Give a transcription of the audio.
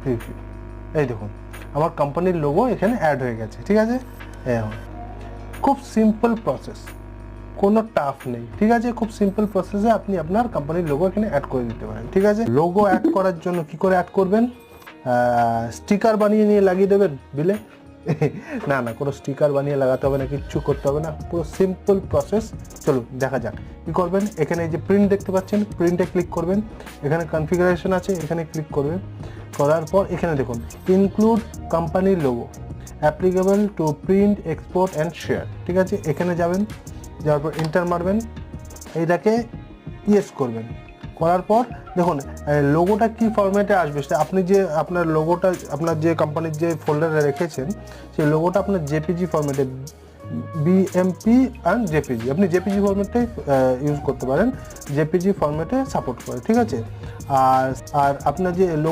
Preview, এই দেখুন আমার কোম্পানির লোগো এখানে অ্যাড হয়ে গেছে। ঠিক আছে, খুব সিম্পল প্রসেস, কোনো টাফ নেই। ঠিক আছে, খুব সিম্পল প্রসেসে আপনি আপনার কোম্পানির লোগো এখানে অ্যাড করে দিতে পারেন। ঠিক আছে, লোগো অ্যাড করার জন্য কি করে অ্যাড করবেন, স্টিকার বানিয়ে নিয়ে লাগিয়ে দেবেন বিলে? না না, কোনো স্টিকার বানিয়ে লাগাতে হবে না, কিচ্ছু করতে হবে না, পুরো সিম্পল প্রসেস। চলুন দেখা যাক কী করবেন। এখানে এই যে প্রিন্ট দেখতে পাচ্ছেন, প্রিন্টে ক্লিক করবেন, এখানে কনফিগারেশন আছে, এখানে ক্লিক করবেন। করার পর এখানে দেখুন ইনক্লুড কোম্পানির logo applicable to print, export and share. ঠিক আছে, এখানে যাবেন, যাওয়ার পর এন্টার মারবেন, এইটাকে ইয়েস করবেন। করার পর দেখুন লোগোটা কি ফরম্যাটে আসবে, সেটা আপনি যে আপনার লোগোটা আপনার যে কোম্পানির যে ফোল্ডারে রেখেছেন সেই লোগোটা আপনার জেপিজি ফরম্যাটে, বিএমপি অ্যান্ড জেপিজি, আপনি জেপিজি ফরম্যাটটাই ইউজ করতে পারেন, জেপিজি ফরম্যাটে সাপোর্ট করে। ঠিক আছে, আর আপনার যে লোগো